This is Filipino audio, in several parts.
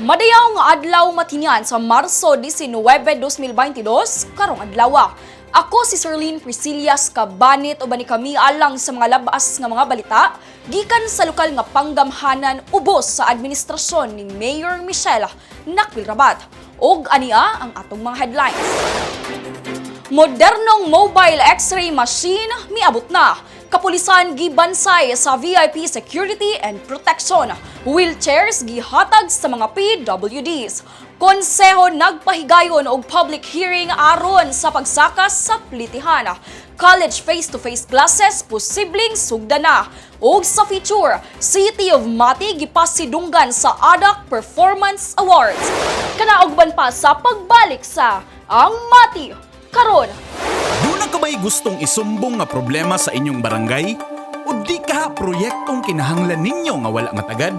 Madayaw nga adlaw matinyan sa Marso 19, 2022, karong adlaw. Ako si Sirlene Priscillas Cabanit o bani kami alang sa mga labas nga mga balita gikan sa lokal nga panggamhanan ubos sa administrasyon ni Mayor Michelle Nakpilrabat. Og ania ang atong mga headlines. Modernong mobile X-ray machine miabot na. Kapulisan gibansay sa VIP security and protection. Wheelchairs gihatag sa mga PWDs. Konseho nagpahigayon og public hearing aron sa pagsakas sa plitihan. College face-to-face classes posibleng sugdan na. Og sa feature, City of Mati gipasidunggan sa ADAC Performance Awards. Kanaogban pa sa pagbalik sa Ang Mati karon. Duna ka ba'y gustong isumbong nga problema sa inyong barangay? O di ka proyektong kinahanglan ninyo nga wala nga tagad?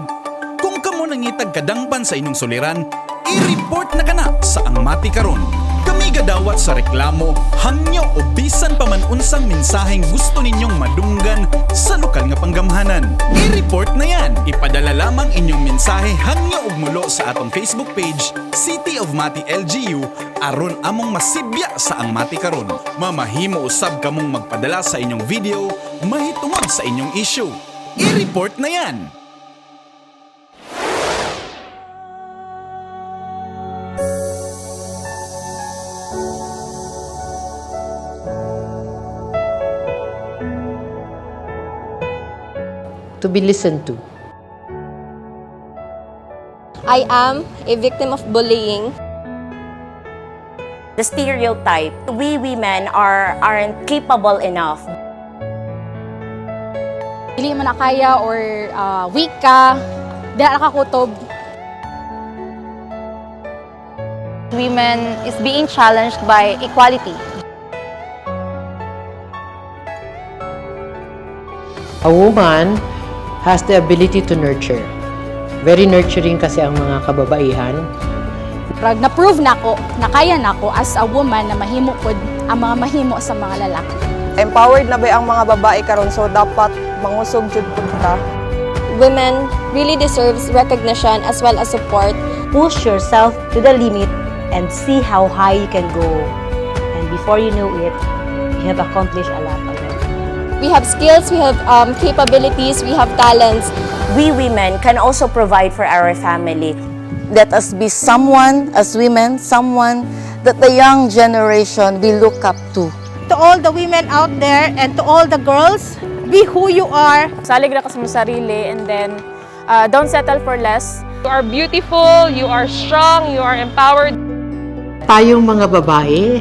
Kung kamo nangitag kadangpan sa inyong suliran, i-report na kana sa Ang Mati karon. Kami gadawat sa reklamo, hangyo o bisan pa man unsang mensaheng gusto ninyong madunggan sa lokal nga panggamhanan. I-report na yan. Ipadala lamang inyong mensahe hangyo ug mulo sa atong Facebook page, City of Mati LGU, aron among masibya sa Ang Mati karon. Mamahimo usab kamong magpadala sa inyong video mahitungod sa inyong issue. I-report na yan. To be listened to. I am a victim of bullying. The stereotype, we women aren't capable enough. Dili man na kaya or weak ka, di nakakutob. Women is being challenged by equality. A woman has the ability to nurture. Very nurturing kasi ang mga kababaihan. Rag na-prove nako, na kaya nako as a woman na mahimo pod ang mga mahimo sa mga lalaki. Empowered na ba ang mga babae karon, so dapat mangusog jud pud ta. Women really deserves recognition as well as support. Push yourself to the limit and see how high you can go. And before you know it, you have accomplished a lot already. We have skills, we have capabilities, we have talents. We women can also provide for our family. Let us be someone as women, someone that the young generation will look up to. To all the women out there and to all the girls, be who you are. Salig na ka sa mong sarili and then don't settle for less. You are beautiful, you are strong, you are empowered. Tayong mga babae,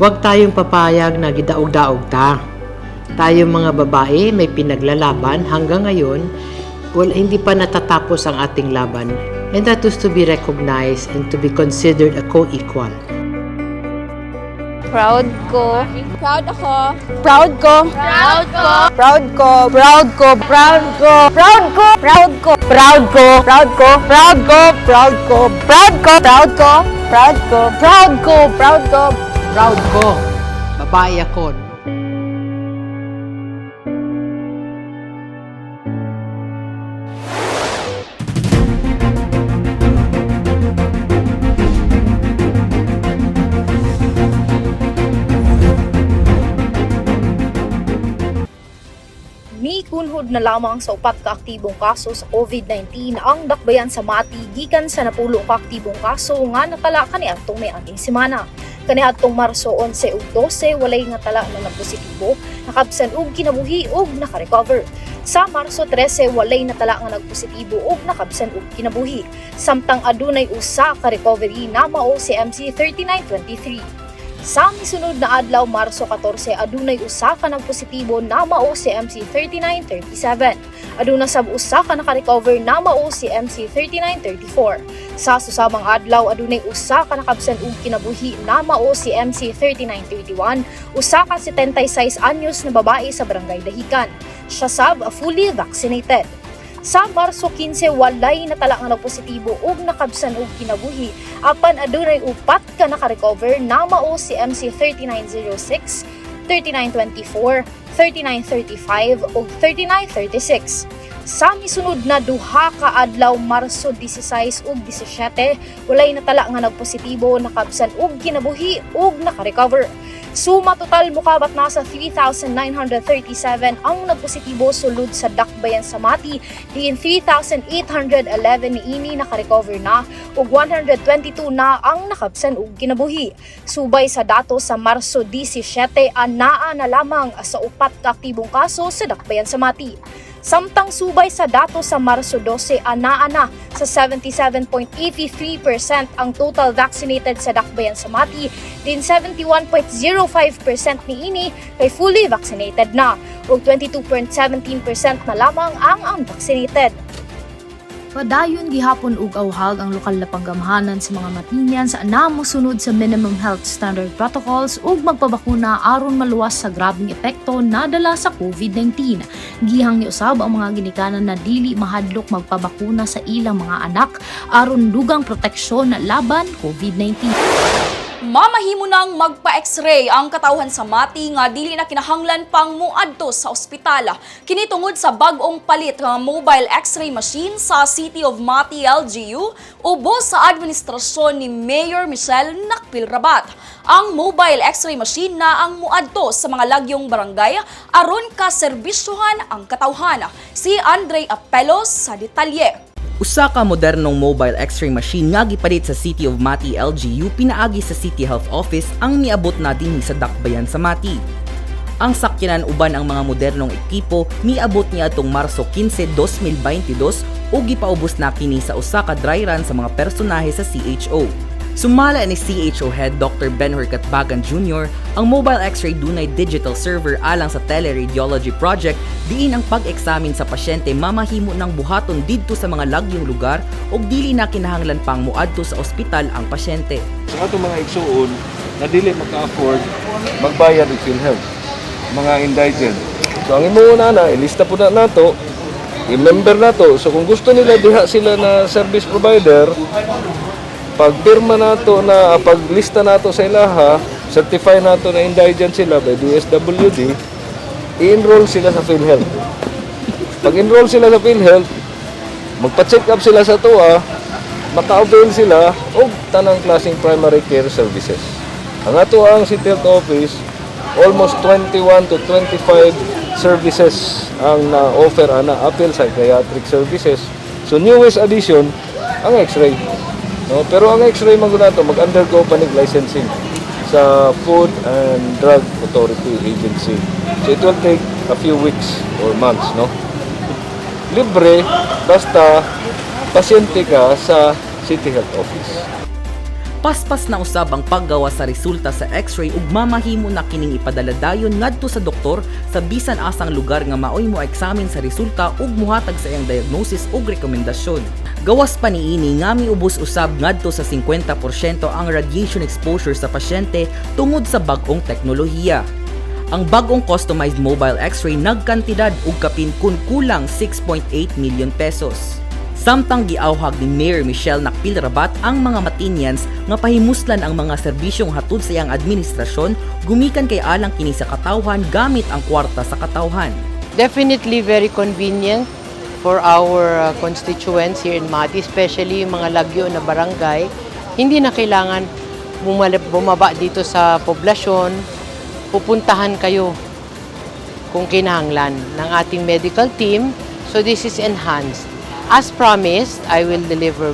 huwag tayong papayag na gidaog-daog ta. Tayong mga babae may pinaglalaban hanggang ngayon, hindi pa natatapos ang ating laban. And that is to be recognized and to be considered a co-equal. Proud ko. Proud ako. Proud ko. Proud ko. Proud ko, proud ko, proud ko, Proud ko. Proud ko. proud ko, proud ko, proud ko, proud ko, proud ko, proud ko, proud ko, proud ko, proud ko. Proud ko, babae ako. Mikunhod na lamang sa upat ka aktibong kaso sa COVID-19 ang dakbayan sa Mati gikan sa napulo ka aktibong kaso nga natala kaniadtong miaging semana. Kaniadtong Marso 11 ug 12 walay nga tala na nagpositibo, nakabsan og kinabuhi ug naka-recover. Sa Marso 13 walay natala nga nagpositibo ug nakabsan og kinabuhi. Samtang adunay usa ka recovery na mao si MC3923. Sa misunod na adlaw Marso 14 adunay usa ka nagpositibo na mao si MC3937. Aduna sab usa ka naka-recover na mao si MC3934. Sa susamang adlaw adunay usa ka nakabsan og kinabuhi na mao si MC3931, usa ka 76 anyos na babae sa barangay Dahican. Siya sab fully vaccinated. Sa Marso 15 walay natala nga nagpositibo ug nakabsan og kinabuhi apan adunay upat ka naka-recover na mao si MC3906, 3924, 3935 ug 3936. Sa misunod na duha ka adlaw Marso 16 ug 17, walay natala nga nagpositibo, nakabsan og kinabuhi ug naka-recover. Suma total mukabat na sa 3,937 ang nagpositibo sulod sa dakbayan sa Mati, diin 3,811 niini naka-recover na ug 122 na ang nakabsan og kinabuhi. Subay sa dato sa Marso 17, anaa na lamang sa 4 ka aktibong kaso sa dakbayan sa Mati. Samtang subay sa dato sa Marso 12, anaa na sa 77.83% ang total vaccinated sa dakbayan sa Mati, din 71.05% niini kay fully vaccinated na ug 22.17% na lamang ang unvaccinated. Padayon gihapon ug awhag ang lokal na panggamhanan sa mga Matinian sa namosunod sa minimum health standard protocols ug magpabakuna aron maluwas sa grabeng epekto nadala sa COVID-19. Gihang ni usab ang mga ginikanan na dili mahadlok magpabakuna sa ilang mga anak aron dugang proteksyon laban COVID-19. Mamahimo nang magpa-X-ray ang katawhan sa Mati nga dili na kinahanglan pang muadto sa ospital. Kini tungod sa bag-ong palit nga mobile X-ray machine sa City of Mati LGU ubos sa administrasyon ni Mayor Michelle Nakpil-Rabat. Ang mobile X-ray machine na ang muadto sa mga lagyong barangay aron kaserbisyohan ang katawhan. Si Andre Apelos sa detalye. Usa ka modernong mobile X-ray machine nga gipalit sa City of Mati LGU pinaagi sa City Health Office ang miabot na dinhi sa dakbayan sa Mati. Ang sakyanan uban ang mga modernong ekipo miabot niya atong Marso 15, 2022 ug gipaubos na kini sa usa ka dry run sa mga personahe sa CHO. Sumala ni CHO Head Dr. Benhur Katbagan Jr., ang mobile X-ray dunay digital server alang sa teleradiology project diin ang pag-eksamin sa pasyente mamahimo ng buhaton didto sa mga lagyong lugar ug dili na kinahanglan pang muadto sa ospital ang pasyente. Sa atong mga igsuon na dili maka-afford magbayad og PhilHealth, mga indigent. So ang imo na ilista po na nato, i-member nato. So kung gusto nila diha sila na service provider, pagpirma nato na paglista nato sa ilaha, certify nato na indigent sila by DSWD, i-enroll sila sa PhilHealth. Pag-enroll sila sa PhilHealth, magpa-check up sila sa tuwa, maka-avail sila og tanang klaseng primary care services. Ang ato ang City Health Office, almost 21 to 25 services ang na-offer ana appeal psychiatric services. So newest addition ang X-ray. No, pero ang X-ray magunato mag-undergo pa licensing sa Food and Drug Authority Agency. So it will take a few weeks or months, no? Libre basta pasyente ka sa City Health Office. Paspas na usab ang paggawa sa resulta sa X-ray ug mamahimo na kining ipadala dayon ngadto sa doktor sa bisan asang lugar nga maoy mo eksamin sa resulta ug muhatag sa iyang diagnosis ug rekomendasyon. Gawas pa niini nga miubos usab ngadto sa 50% ang radiation exposure sa pasyente tungod sa bag-ong teknolohiya. Ang bagong customized mobile X-ray nagkantidad og kapin kun kulang 6.8 million pesos. Samtang giawhag ni Mayor Michelle Nakpil-Rabat ang mga Matinians nga pahimuslan ang mga serbisyong hatod sa iyang administrasyon gumikan kay alang kini sa katawhan gamit ang kwarta sa katawhan. Definitely very convenient for our constituents here in Mati, especially yung mga lagyo na barangay. Hindi na kailangan bumaba dito sa poblasyon, pupuntahan kayo kung kinahanglan ng ating medical team. So this is enhanced. As promised,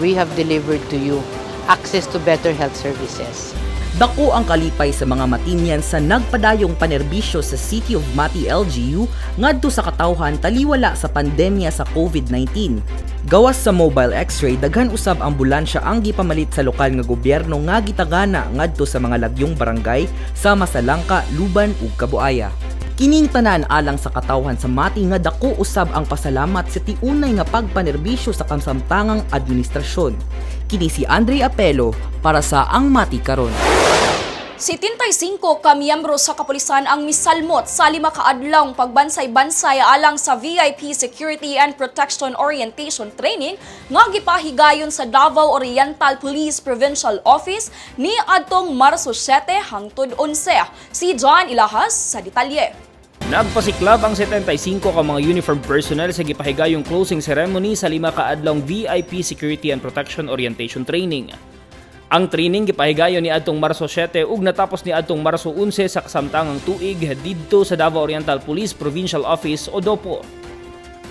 we have delivered to you access to better health services. Dako ang kalipay sa mga Matinian sa nagpadayong panerbisyo sa City of Mati LGU ngadto sa katawhan taliwala sa pandemya sa COVID-19. Gawas sa mobile X-ray, daghan usab ambulansya ang gipamalit sa lokal nga gobyerno nga gitagana ngadto sa mga lagyong barangay sama sa Langka, Luban ug Kabuaya. Kining tanan alang sa katawhan sa Mati nga dako usab ang pasalamat sa tiunay nga pagpanerbisyo sa kamsamtangang administrasyon. Kini si Andre Apelo para sa Ang Mati Karon. 75 ka miyembro sa kapulisan ang misalmot sa 5 kaadlawng pagbansay-bansay alang sa VIP Security and Protection Orientation Training nga gipahigayon sa Davao Oriental Police Provincial Office ni adtong Marso 7 hangtod 11. Si John Ilahas sa detalye. Nagpasiklab ang 75 ka mga uniform personnel sa gipahigayong closing ceremony sa 5 kaadlong VIP Security and Protection Orientation Training. Ang training gipahigayon ni adtong Marso 7 ug natapos ni adtong Marso 11 sa kasamtangang tuig didto sa Davao Oriental Police Provincial Office o DOPO.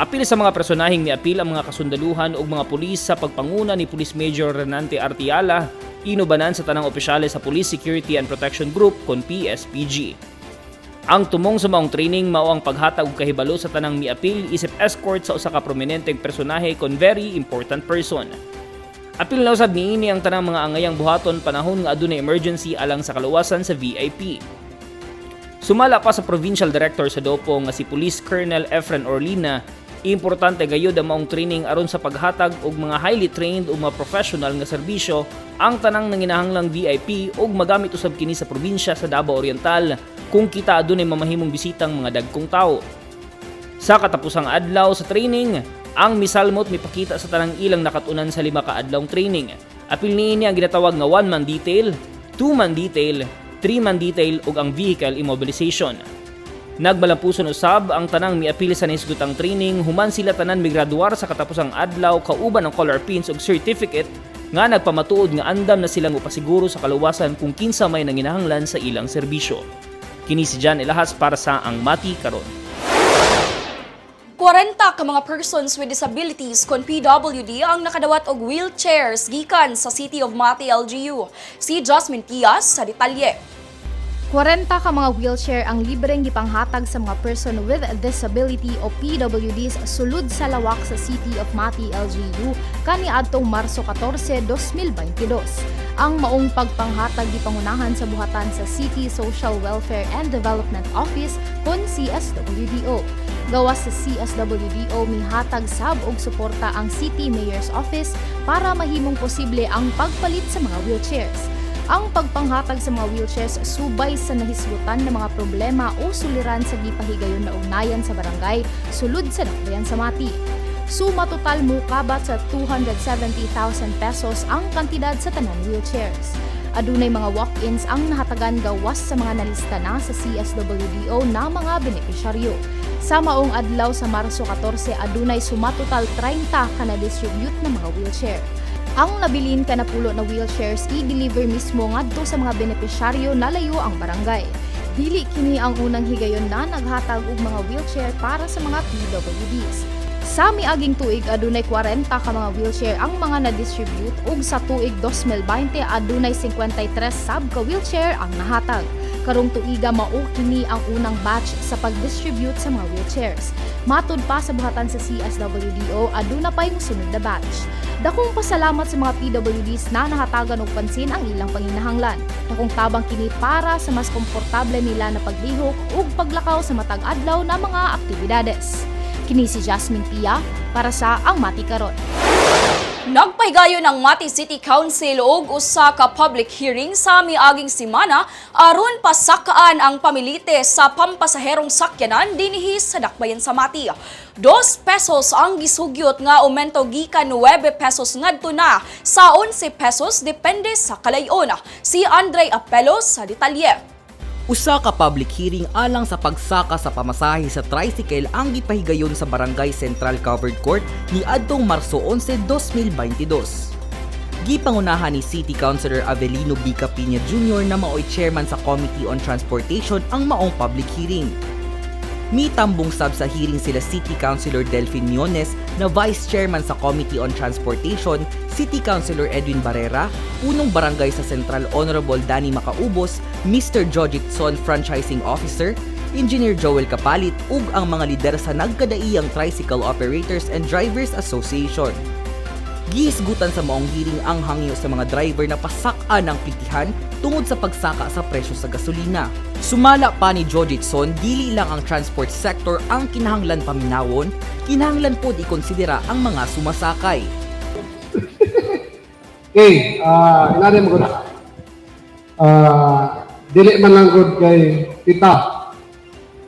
Apil sa mga personaheng miapil ang mga kasundaluhan ug mga pulis sa pagpanguna ni Police Major Renante Artiala, inubanan sa tanang opisyales sa Police Security and Protection Group kon PSPG. Ang tumong sa maong training mao ang paghatag og kahibalo sa tanang miapil isip escort sa usa ka prominenteng personahe kon very important person. Apil na usab niini ang tanang mga angayang buhaton panahon nga adunay emergency alang sa kaluwasan sa VIP. Sumala pa sa Provincial Director sa DOPO nga si Police Colonel Efren Orlina, importante gayud ang maong training aron sa paghatag og mga highly trained ug mga professional nga serbisyo ang tanang nanginahanglang VIP ug magamit usab kini sa probinsya sa Davao Oriental kung kita adunay mamahimong bisitang mga dagkong tawo. Sa katapusang adlaw sa training, ang misalmot mipakita sa tanang ilang nakatunan sa 5 kaadlawng training. Apil niini ang ginatawag nga 1-man detail, 2-man detail, 3-man detail ug ang vehicle immobilization. Nagbalampuson usab ang tanang miapil sa naisgutang training human sila tanan migraduar sa katapusang adlaw kauban ang color pins ug certificate nga nagpamatuod nga andam na silang upasiguro sa kaluwasan kung kinsa may nanginahanglan sa ilang serbisyo. Kini si John Ilahas para sa Ang Mati Karon. 40 ka mga persons with disabilities kon PWD ang nakadawat og wheelchairs gikan sa City of Mati, LGU. Si Jasmine Tias sa detalye. 40 ka mga wheelchair ang libreng gipanghatag sa mga person with disability o PWDs sulod sa lawak sa City of Mati, LGU kaniadtong Marso 14, 2022. Ang maong pagpanghatag gipangunahan sa buhatan sa City Social Welfare and Development Office kon CSWDO. Gawas sa CSWDO mihatag sab og suporta ang City Mayor's Office para mahimong posible ang pagpalit sa mga wheelchairs. Ang pagpanghatag sa mga wheelchairs subay sa nahisgutan ng mga problema o suliran sa gipahigayon na ugnayan sa barangay sulod sa dakbayan sa Mati. Suma total mukabat sa 270,000 pesos ang kantidad sa tanan wheelchairs. Adunay mga walk-ins ang nahatagan gawas sa mga nalista na sa CSWDO na mga benepisyaryo. Sa maong adlaw sa Marso 14, adunay suma total 30 ka na-distribute na mga wheelchair. Ang nabilin ka na pulo na wheelchairs i-deliver mismo ngadto sa mga benepisyaryo na layo ang barangay. Dili kini ang unang higayon na naghatag og mga wheelchair para sa mga PWDs. Sa miaging tuig adunay 40 ka mga wheelchair ang mga na-distribute ug sa tuig 2020 adunay 53 sab ka wheelchair ang nahatag. Karong tuiga mao kini ang unang batch sa pag-distribute sa mga wheelchairs. Matud pa sa buhatan sa CSWDO aduna pay mosunod na batch. Dakong pasalamat sa mga PWDs na nahatagan og pansin ang ilang panginahanglan. Dakong tabang kini para sa mas komportable nila na paglihok ug paglakaw sa matag adlaw na mga aktibidades. Kini si Jasmine Pia para sa Ang Mati Karon. Nagpahigayon ang Mati City Council og usa ka public hearing sa miaging semana aron pasakaan ang pamilite sa pampasaherong sakyanan dinhi sa dakbayan sa Mati. 2 pesos ang gisugyot nga aumento gikan 9 pesos ngadto na sa 11 pesos depende sa kalayon. Si Andre Apelos sa detalye. Usa ka public hearing alang sa pagsaka sa pamasahe sa tricycle ang gipahigayon sa Barangay Central Covered Court ni adtong Marso 11, 2022. Gipangunahan ni City Councilor Avelino B. Capina Jr. na maoy chairman sa Committee on Transportation ang maong public hearing. Mitambong sab sa hearing sila City Councilor Delfin Miones na Vice Chairman sa Committee on Transportation, City Councilor Edwin Barrera, Punong Barangay sa Central Honorable Danny Macaubos, Mr. Jojitson Franchising Officer, Engineer Joel Kapalit ug ang mga lider sa nagkadaiyang Tricycle Operators and Drivers Association. Gihisgutan sa maong hearing ang hangyo sa mga driver na pasaka ng pitihan tungod sa pagsaka sa presyo sa gasolina. Sumala pa ni Jojitson, dili lang ang transport sector ang kinahanglan paminawon, kinahanglan pod ikonsidera ang mga sumasakay. Okay, inari mo ko na. Dili man lang good kay tita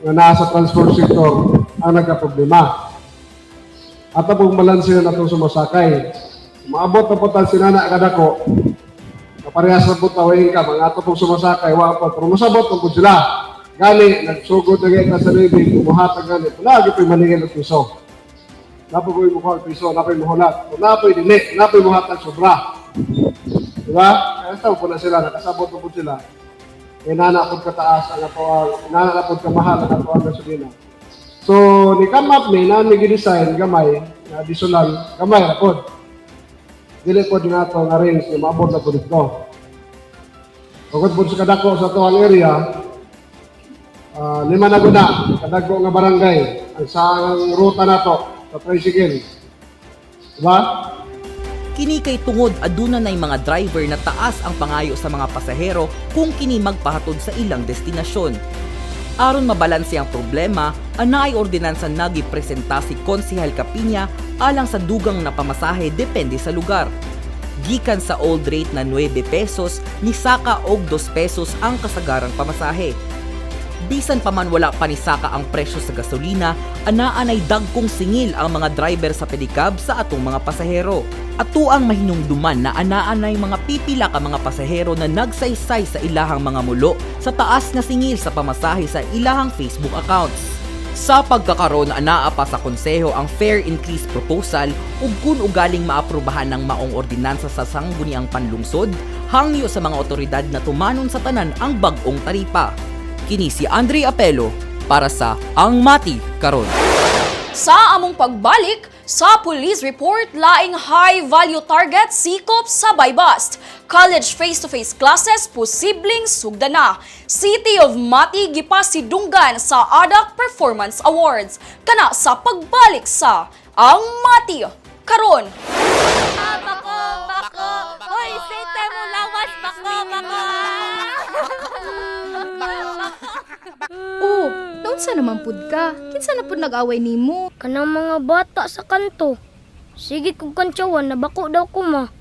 nga nasa transport sector ang nagka-problema. At pag malansin na itong sumasakay, maabot na po tayo sinana kadako, kaparehas na po tawain ka, mga ato pong sumasakay, pero masabot kung sila, Gani, nagsugod na kita sa living, kumuhatag gani, palagi po'y maningin ng piso. Napoy po'y mukhang piso, napoy muhulat. Kung napoy dinik, napoy muhatag sobra. Diba? Kaya tao po na sila, nakasabot po sila. Kaya nanapod kataas ang ato, nanapod kamahal ang ato ang gasolina. So, ni Kamap ni, namin gidesign, gamay, na additional, gamay na po. Dili po din nato nga range na maabot na po dito. Pagod po sa kadako sa tuwang area, 5 na guna, kadako nga barangay, ang saang ruta na to, sa tricycle. Diba? Kini kay tungod aduna nay mga driver na taas ang pangayo sa mga pasahero kung kini magpahatod sa ilang destinasyon. Aron mabalanse ang problema, anaay ordinansa nagipresenta si Konsehal Capiña alang sa dugang na pamasahe depende sa lugar. Gikan sa old rate na 9 pesos, ni saka og 2 pesos ang kasagarang pamasahe. Bisan pa man wala pa ni saka ang presyo sa gasolina, anaan ay dagkong singil ang mga driver sa pedicab sa atong mga pasahero. Ato ang mahinungduman na anaan ay mga pipila ka mga pasahero na nagsaysay sa ilahang mga mulo sa taas nga singil sa pamasahe sa ilahang Facebook accounts. Sa pagkakaroon anaa pa sa konseho ang fare increase proposal ug kun ugaling maaprubahan ng maong ordinansa sa sangguniang panlungsod, hangyo sa mga otoridad na tumanon sa tanan ang bag-ong taripa. Kini si Andre Apelo para sa Ang Mati Karon. Sa among pagbalik, sa police report laing high-value target sikop sa Baybast. College face-to-face classes posibleng sugda na. City of Mati gipasidunggan sa ADAC Performance Awards. Kana sa pagbalik sa Ang Mati Karon. Bako! Hoy, sete mo lawas! Bako! Oh, naunsa naman pud ka? Kinsa na pud nag-away nimo? Kanang mga bata sa kanto. Sige kong kantsawan na bako daw ko ma.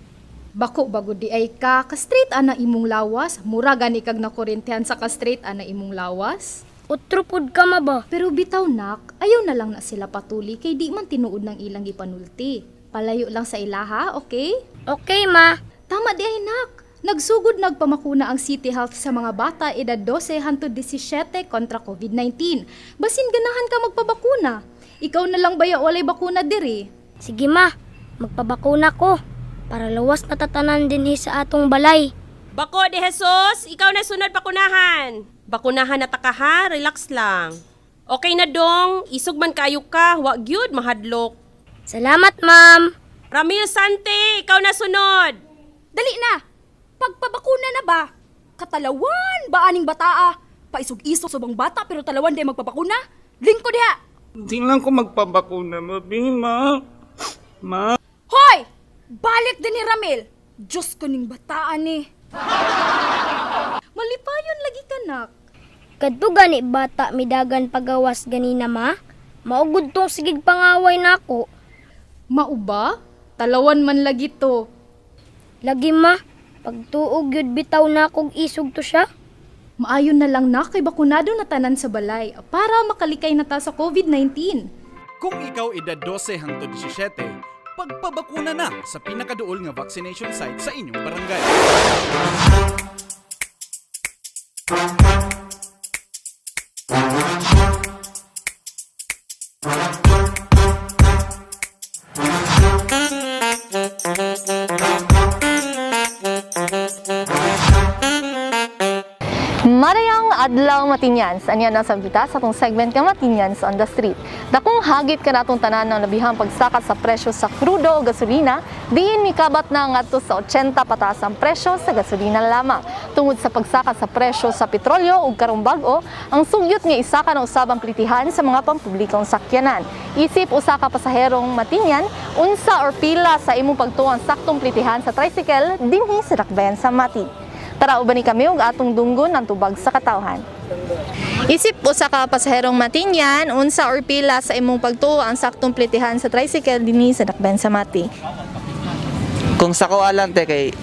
Bako bago di ay ka straight ana imong lawas. Mura gani kag nakorentahan sa ka-straight ana imong lawas. Utro pud ka ma ba? Pero bitaw nak, ayaw na lang na sila patuli kay di man tinuod ng ilang gipanulti. Palayo lang sa ilaha, okay? Okay ma. Tama di ay nak. Nagsugod nagpamakuna ang City Health sa mga bata edad 12 hangtod 17 kontra COVID-19. Basin ganahan ka magpabakuna. Ikaw na lang baya walay bakuna diri? Sige ma, magpabakuna ko para lawas natatanan din sa atong balay. Bako de Jesus, ikaw na sunod bakunahan. Bakunahan na taka ha, relax lang. Okay na dong, isog man kayo ka, wag gyud mahadlok. Salamat ma'am. Ramil Sante, ikaw na sunod. Dali na! Pagpabakuna na ba? Katalawan ba aning bataa? Paisog-isog subang bata pero talawan di magpabakuna? Lingko diha! Hindi lang ko magpabakuna, Ma. Hoy! Balik din ni Ramil! Diyos ko ning bataan eh. Malipayon lagi ka nak. Kadto gani bata midagan pagawas ganina ma? Maugod tong sigig pangaway nako. Mauba? Talawan man lagi to. Lagi ma, pagtuog yun bitaw na kong isog to siya. Maayon na lang na kay bakunado na tanan sa balay para makalikay na ta sa COVID-19. Kung ikaw edad 12 hangtod 17, pagpabakuna na sa pinakaduol nga vaccination site sa inyong barangay. Marayang adlaw Matinyans, anya na sabita sa atong segment nga Matinyans on the Street. Dakong hagit ka natong tanan ng labihang pagsakat sa presyo sa krudo o gasolina, diin mikabat na ngadto sa 80 pataas ang presyo sa gasolina lamang. Tungod sa pagsakat sa presyo sa petrolyo ug karong bag-o, ang sugyot nga isa ka na usabang plitihan sa mga pampublikong sakyanan. Isip usa ka pasaherong Matinyan, unsa or pila sa imong pagtuo ang saktong plitihan sa tricycle dinhi sa Dakbayan sa Mati. Tara uban ni kami ug atong dunggon ang tubag sa katawhan. Isip usa ka pasaherong Matinyan, unsa or pila sa imong pagtuo ang saktong plitihan sa tricycle dinhi sa Dakbayan sa Mati. Kung sa ko alam te kay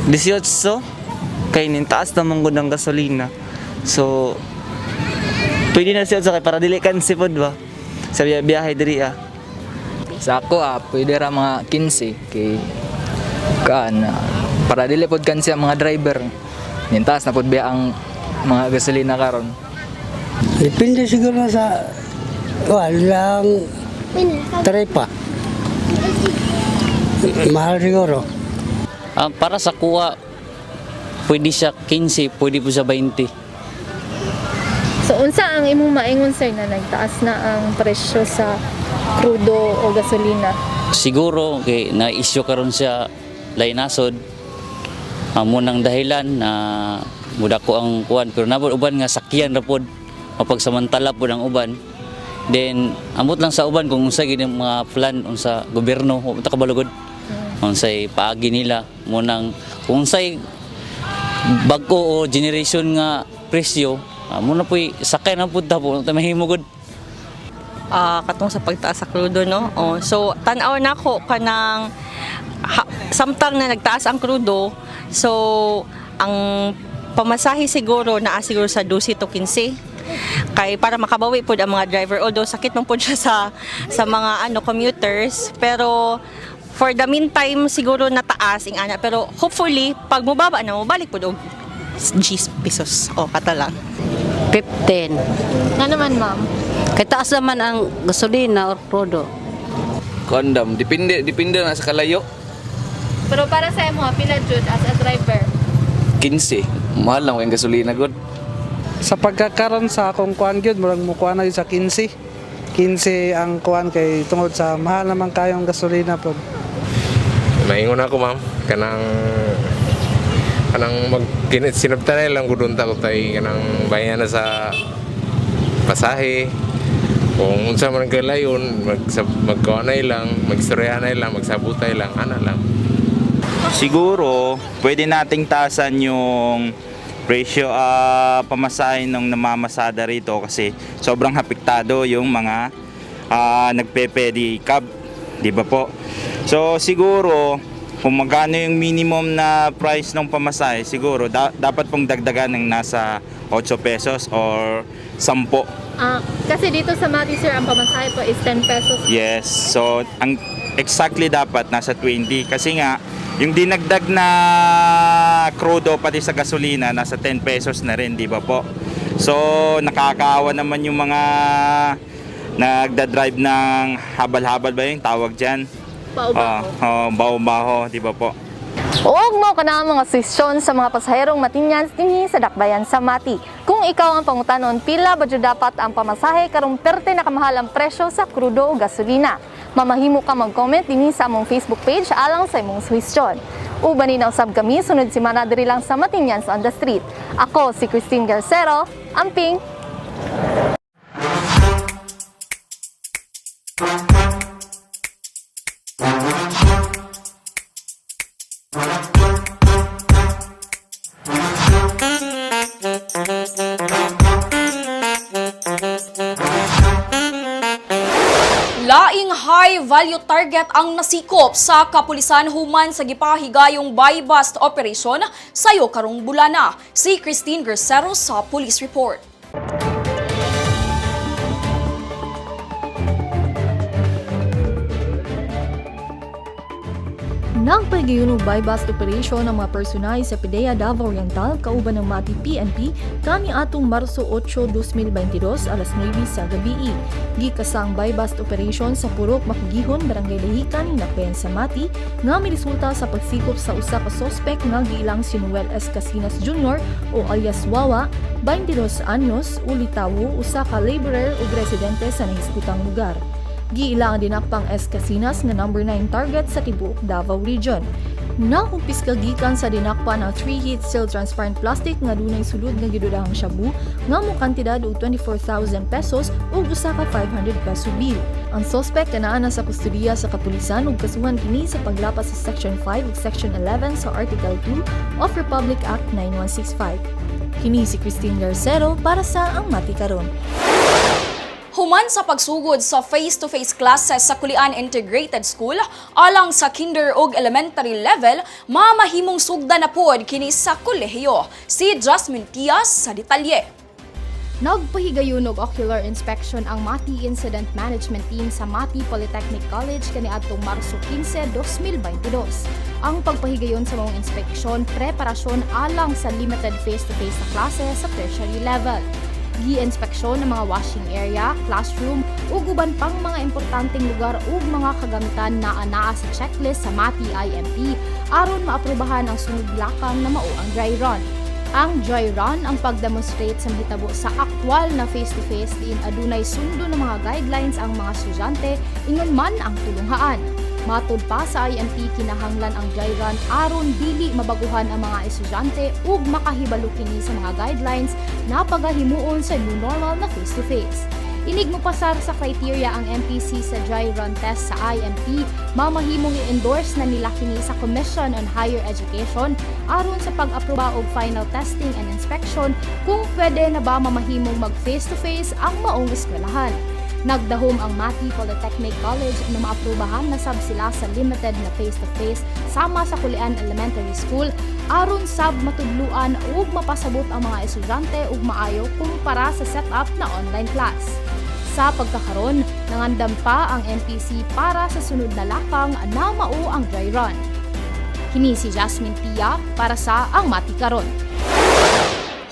18 kay nintaas na manggod ng gasolina. So pwede na siya sa kay para dili kan sipod ba sa biyahe diri Sa ako pwede ra mga 15 kay para dili pod kan siya mga driver. Nintaas na pod biya ang mga gasolina karon. Depende siguro sa walang taripa. Mahal siguro. Para sa kuha, pwede siya 15, pwede po siya 20. So unsa ang imong maingon sir na nagtaas na ang presyo sa krudo o gasolina? Siguro kay na-issue karon siya lainasod. Amo nang dahilan na muda ko ang kuan pero nabot uban nga sakyan ra pod mapagsamantala pod ang uban. Then amot lang sa uban kung unsa gid mga plan unsa gobyerno o ta kabalugod. Unsay paagi nila mo nang kung unsay bag-o o generation nga presyo mo na po'y sakay na punta po, mahimugod. Katong sa pagtaas sa krudo, no? So, tanaw na ko kanang samtang na nagtaas ang krudo, so, ang pamasahe siguro naa siguro sa 12 to 15. Kay para makabawi po ang mga driver, although sakit man po siya sa mga commuters, pero for the meantime siguro nataas ing ana, pero hopefully pag mubaba na mabalik po og 10 pesos o kata lang. 15. Na naman ma'am? Kaya taas naman ang gasolina or crudo. Condom, depende na sa kalayo. Pero para sa imo, pila jud as a driver? 15. Mahal lang ang gasolina gud. Sa pagkakaroon sa akong kuan gyud murag mo kuan na sa 15. 15 ang kuan kay tungod sa mahal naman kayong gasolina pod. Maingon ako ma'am kanang sinabtanay lang gudunta ko tay kanang bayan na sa pasahe. Kung unsa man kalayon magkuanay lang, magstoryanay lang, magsabutay lang, ana lang. Siguro pwede nating taasan yung presyo pamasahe ng namamasada rito kasi sobrang apektado yung mga nagpe-pedicab, di ba po? So siguro kung magkano yung minimum na price ng pamasahe, siguro dapat pong dagdagan ng nasa 8 pesos or 10. Kasi dito sa Mati sir, ang pamasahe po is 10 pesos. Yes, so ang exactly dapat nasa 20 kasi nga yung dinagdag na krudo pati sa gasolina nasa 10 pesos na rin, di ba po? So nakakaawa naman yung mga nagda-drive ng habal-habal ba yung tawag dyan? Baho-baho, di ba po? Huwag mo ka na mga suwestyon sa mga pasaherong Matinyans dinhi sa dakbayan sa Mati. Kung ikaw ang pangutanon, pila ba dapat ang pamasahe karong perte na kamahal ang presyo sa krudo o gasolina? Mamahimo ka mag-comment dinhi sa among Facebook page alang sa imong suwestyon. Uban na usab kami sunod semana diri lang sa Matinyans on the Street. Ako si Christine Garcero, amping. Laing high-value target ang nasikop sa kapulisan human sa gipahigayong buy-bust operation sayo karong bulana. Si Christine Garcero sa Police Report. Nang paghihunong buy-bust operation ng mga personay sa PDEA Davao Oriental kauban ng Mati PNP kani atong Marso 8, 2022 alas 9 sa gabi. Gikasang buy-bust operation sa Purok Makugihon, Barangay Lahican, Nakbayan sa Mati nga miresulta sa pagsikop sa usa ka sospek nga giilang si Noel S. Casinas Jr. o alias Wawa, 22 anyos, ulitawo, usa ka laborer ug residente sa nahiskutang lugar. Giilang dinakpang S. Casinas nga number 9 target sa tibuok Davao Region. Nakumpiska gikan sa dinakpa ng 3-heat steel transparent plastic nga dunay sulod nga gidudahang shabu nga mo kantidad og 24,000 pesos ug usa ka 500 peso bill. Ang suspect kanaa sa kustudiya sa kapulisan ug kasuhan kini sa paglapas sa Section 5 ug Section 11 sa Article 2 of Republic Act 9165. Kini si Christine Garcero para sa Ang Mati Karon. Human sa pagsugod sa face-to-face classes sa Kulian Integrated School alang sa kinder ug elementary level, mamahimong sugda na pod kini sa kolehiyo. Si Jasmine Tias sa detalye. Nagpahigayon og ocular inspection ang Mati Incident Management Team sa Mati Polytechnic College kaniadtong Marso 15, 2022. Ang pagpahigayon sa mga inspeksyon, preparasyon alang sa limited face-to-face na klase sa tertiary level. Gi-inspeksyon ng mga washing area, classroom, ug uban pang mga importanteng lugar ug mga kagamitan na anaa sa checklist sa MATI IMP aron maaprubahan ang sunod lakang na mao ang dry run. Ang dry run ang pagdemonstrate sa mahitabo sa aktwal na face-to-face diin adunay sundo ng mga guidelines ang mga estudyante ingon man ang tulunghaan. Matud pa sa IMP kinahanglan ang dry run aron dili mabaguhan ang mga estudyante ug makahibalo kini sa mga guidelines na pagahimuon sa new normal na face-to-face. Inig mo pasar sa criteria ang MPC sa dry run test sa IMP, mamahimong i-endorse na nila kini sa Commission on Higher Education aron sa pag-aproba og final testing and inspection kung pwede na ba mamahimong mag face-to-face ang maong eskwelahan. Nagdahom ang MATI Polytechnic College na maaprubahan na sab sila sa limited na face-to-face sama sa Kulian Elementary School aron sab matudluan ug mapasabot ang mga estudyante ug maayo kumpara sa setup na online class. Sa pagkakaron, nangandam pa ang MPC para sa sunod na lakang na mao ang dry run. Kini si Jasmine Pia para sa Ang MATI Karon.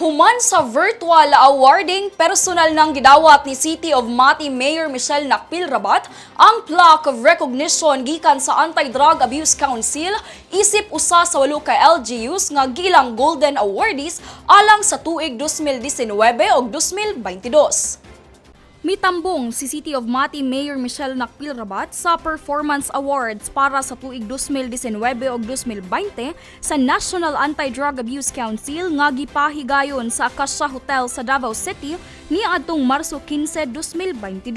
Human sa virtual awarding, personal nang gidawat ni City of Mati Mayor Michelle Nakpil-Rabat ang plaque of recognition gikan sa Anti-Drug Abuse Council isip usa sa 8 ka LGUs nga gilang Golden Awardees alang sa tuig 2019 ug 2022. Mitambong si City of Mati Mayor Michelle Nakpil-Rabat sa Performance Awards para sa tuig 2019 ug 2020 sa National Anti-Drug Abuse Council nga gipahigayon sa Acacia Hotel sa Davao City niadtong Marso 15, 2022.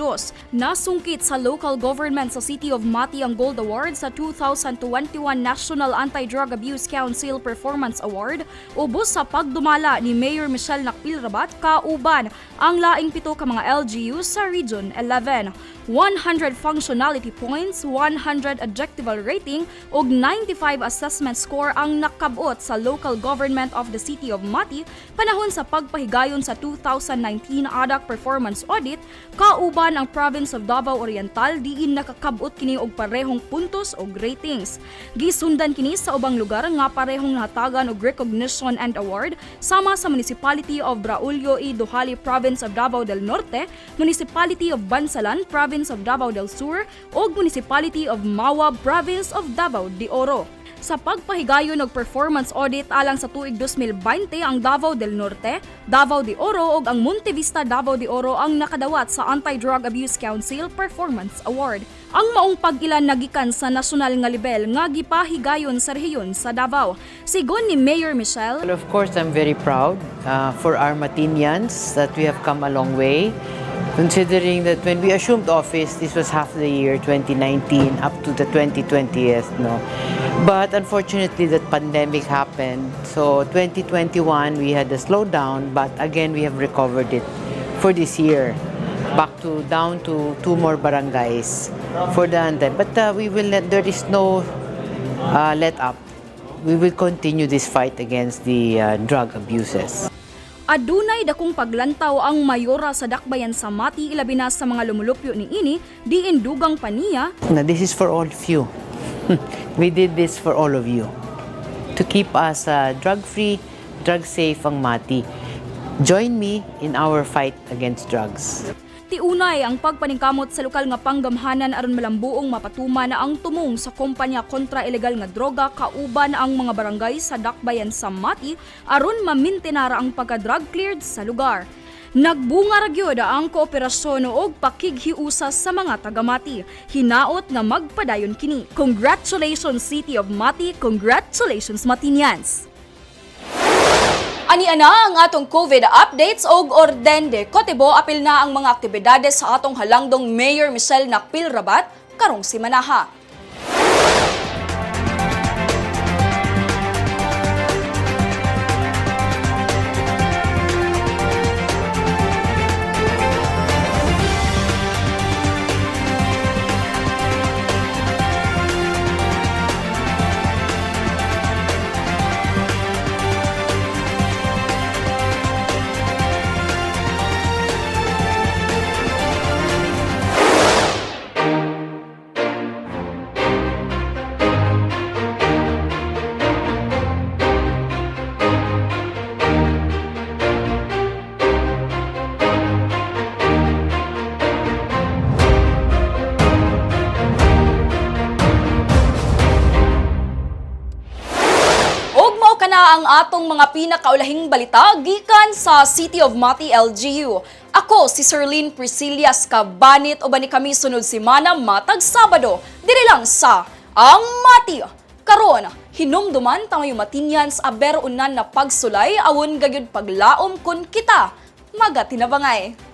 Nasungkit sa local government sa City of Mati ang Gold Award sa 2021 National Anti-Drug Abuse Council Performance Award ubos sa pagdumala ni Mayor Michelle Nakpil-Rabat kauban ang laing 7 ka mga LGU sa Region 11. 100 functionality points, 100 adjectival rating ug 95 assessment score ang nakabot sa local government of the City of Mati panahon sa pagpahigayon sa 2019 ADAC Performance Audit kauban ang Province of Davao Oriental diin nakakabot kini og parehong puntos ug ratings. Gisundan kini sa ubang lugar nga parehong nahatagan og recognition and award sama sa Municipality of Braulio y Duhali Province of Davao del Norte, Municipality of Bansalan Province of Davao del Sur ug Municipality of Mawab Province of Davao de Oro. Sa pagpahigayon og performance audit alang sa tuig 2020 ang Davao del Norte, Davao de Oro ug ang Monte Vista Davao de Oro ang nakadawat sa Anti-Drug Abuse Council Performance Award. Ang maong pag-ilan nagikan sa nasyonal nga level nga gipahigayon sa rehiyon sa Davao. Sigon ni Mayor Michelle, Well, of course, I'm very proud for our Matinians that we have come a long way. Considering that when we assumed office, this was half the year 2019 up to the 2020th, no. But unfortunately, that pandemic happened. So 2021, we had a slowdown, but again, we have recovered it for this year. Back to down to 2 more barangays for the anthem. But we will there is no let up. We will continue this fight against the drug abuses. adunay dakong paglantaw ang mayora sa dakbayan sa Mati ilabi na sa mga lumulupyo ni ini diin dugang paniya. This is for all of you. We did this for all of you. To keep us drug-free, drug-safe ang Mati. Join me in our fight against drugs. Tiunay ang pagpaningkamot sa lokal nga panggamhanan aron malambuong mapatuma na ang tumong sa kompanya kontra ilegal nga droga kauban ang mga barangay sa dakbayan sa Mati aron mamintenara ang pagka-drug cleared sa lugar. Nagbunga ra gyud ang kooperasyon og pakighiusas sa mga taga-Mati. Hinaot nga magpadayon kini. Congratulations City of Mati, congratulations Matinians. Ani-ana ang atong COVID updates og orden de Cotibo apil na ang mga aktibidades sa atong halangdong Mayor Michelle Nakpil-Rabat karong simanaha. ang atong mga pinakaulahing balita gikan sa City of Mati, LGU. Ako si Serlene Priscilias Kabanit, uban ni kami sunod semana matag Sabado diri lang sa Ang Mati. Karon, hinumduman tayo Matinians aber unan na pagsulay awon gayud paglaom kun kita. Maga tinabangay.